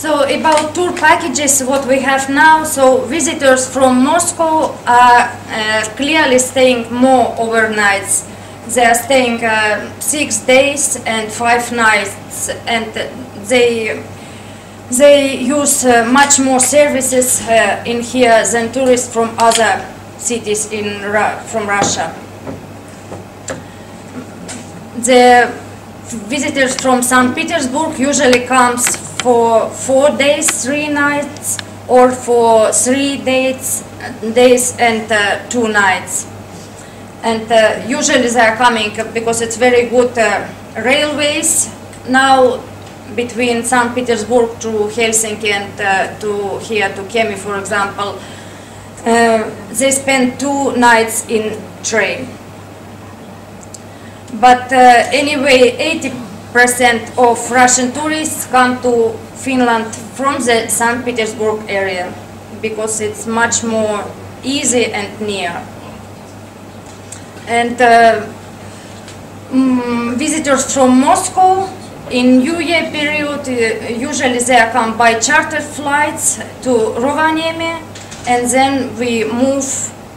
So about tour packages, what we have now, so visitors from Moscow are clearly staying more overnights. They are staying 6 days and 5 nights, and they use much more services in here than tourists from other cities from Russia. The visitors from St. Petersburg usually comes for 4 days, 3 nights, or for 3 days and 2 nights. And usually they are coming because it's very good railways now between St. Petersburg to Helsinki and to here to Kemi, for example. They spend 2 nights in train. But anyway, 80% of Russian tourists come to Finland from the St. Petersburg area because it's much more easy and near. And visitors from Moscow in New Year period, usually they come by charter flights to Rovaniemi, and then we move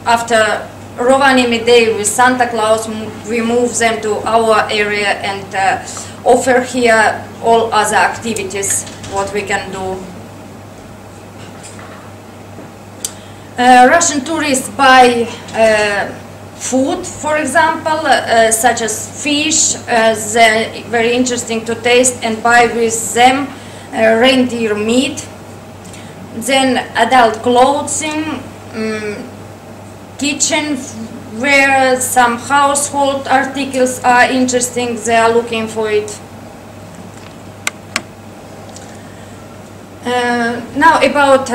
after Rovaniemi Day with Santa Claus, we move them to our area and offer here all other activities what we can do. Russian tourists buy food, for example, such as fish, they're very interesting to taste, and buy with them reindeer meat. Then adult clothing, kitchenware, some household articles are interesting, they are looking for it. Now about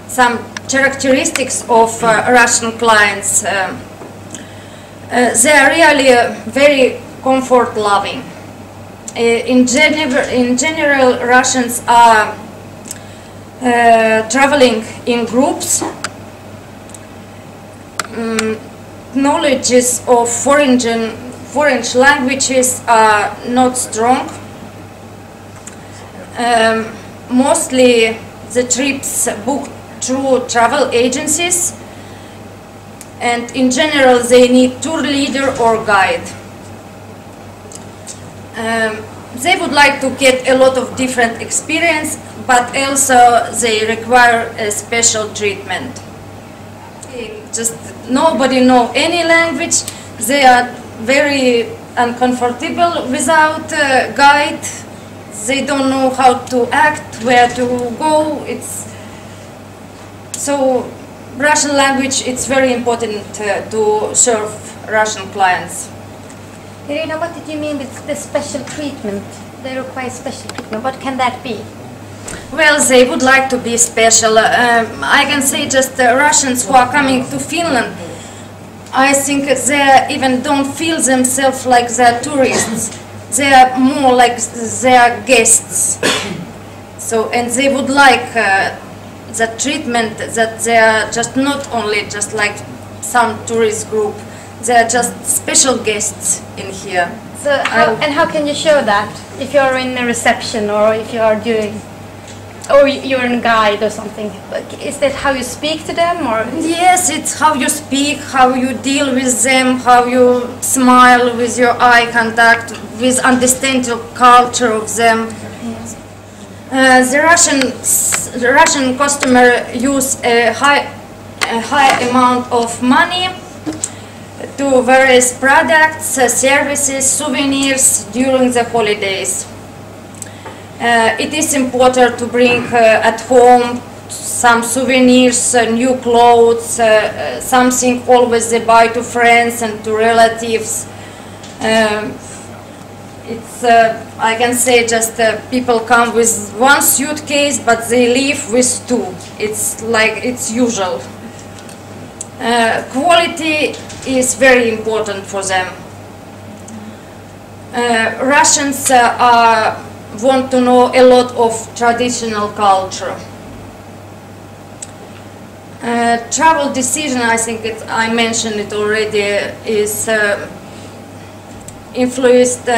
some characteristics of Russian clients. They are really very comfort loving. In general, Russians are traveling in groups. Knowledges of foreign languages are not strong. Mostly the trips booked through travel agencies, and in general they need tour leader or guide. They would like to get a lot of different experience, but also they require a special treatment. Just nobody know any language, they are very uncomfortable without a guide, they don't know how to act, where to go. So Russian language, it's very important to serve Russian clients. Irina, what did you mean with the special treatment? They require special treatment. What can that be? Well, they would like to be special. I can say just the Russians who are coming to Finland, I think they even don't feel themselves like they're tourists. They are more like they are guests. So, and they would like that treatment, that they are just not only just like some tourist group, they are just special guests in here. So how can you show that? If you're in a reception, or if you are doing, or you're a guide or something, is that how you speak to them, or? Yes, it's how you speak, how you deal with them, how you smile with your eye contact, with understand the culture of them. Yes. The Russian customer use a high amount of money to various products, services, souvenirs during the holidays. It is important to bring at home some souvenirs, new clothes, something always they buy to friends and to relatives. I can say just people come with 1 suitcase, but they leave with 2. It's like it's usual. Quality is very important for them. Russians want to know a lot of traditional culture. Travel decision, I think I mentioned it already, is influenced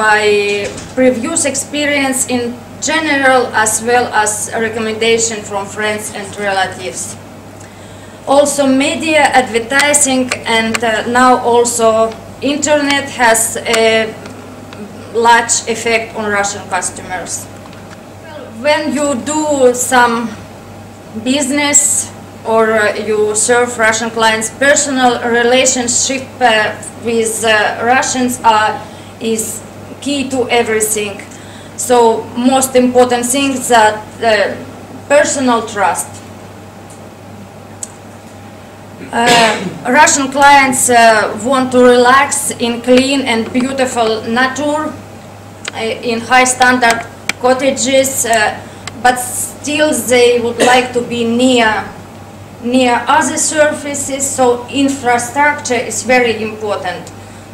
by previous experience in general as well as a recommendation from friends and relatives. Also media, advertising, and now also internet has a large effect on Russian customers. When you do some business or you serve Russian clients, personal relationship with Russians is key to everything. So most important thing is that personal trust. Russian clients want to relax in clean and beautiful nature, in high standard cottages, but still they would like to be near other surfaces, so infrastructure is very important.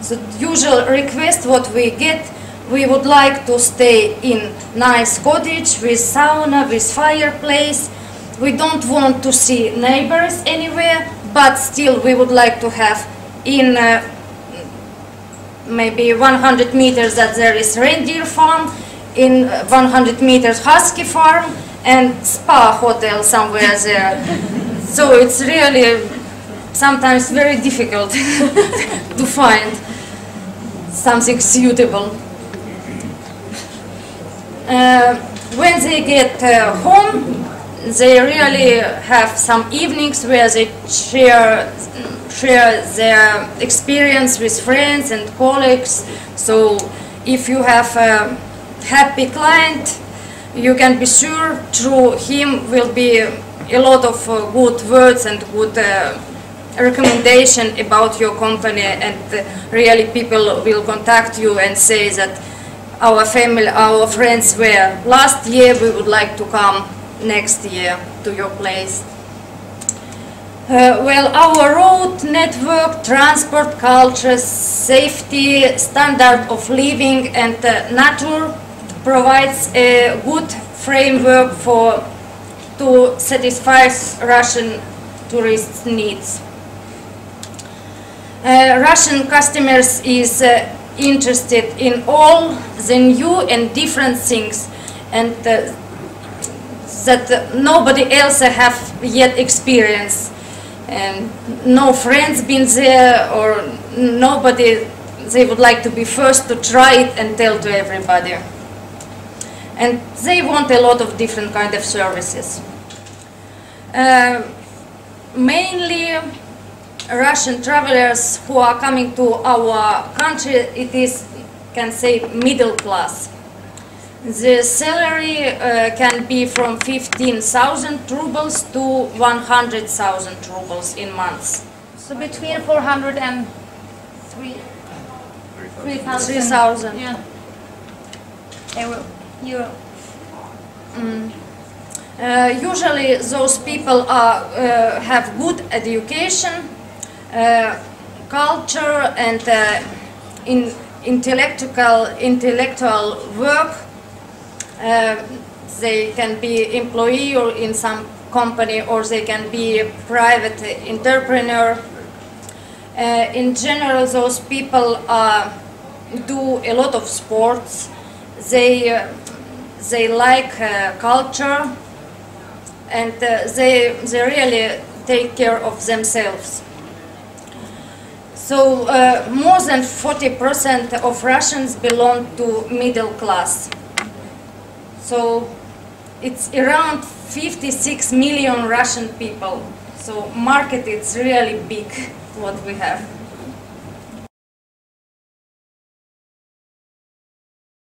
The usual request what we get, we would like to stay in nice cottage with sauna, with fireplace. We don't want to see neighbors anywhere, but still we would like to have in maybe 100 meters that there is reindeer farm, in 100 meters husky farm, and spa hotel somewhere there. So it's really sometimes very difficult to find something suitable. When they get home, they really have some evenings where they share their experience with friends and colleagues. So if you have a happy client, you can be sure through him will be a lot of good words and good recommendation about your company, and really people will contact you and say that our family, our friends were last year, we would like to come next year to your place. Well, our road network, transport, culture, safety, standard of living and nature provides a good framework to satisfy Russian tourists' needs. Russian customers is interested in all the new and different things, and that nobody else have yet experienced, and no friends been there, or nobody, they would like to be first to try it and tell to everybody. And they want a lot of different kind of services. Mainly Russian travelers who are coming to our country, it is, can say, middle class. The salary can be from 15,000 rubles to 100,000 rubles in months. So between 400 and 3,000. 3,000. Yeah. Euro. Usually those people have good education, culture, and intellectual work. They can be employee or in some company, or they can be a private entrepreneur. In general, those people do a lot of sports. They like culture, and they really take care of themselves. So more than 40% of Russians belong to middle class. So it's around 56 million Russian people. So market is really big what we have.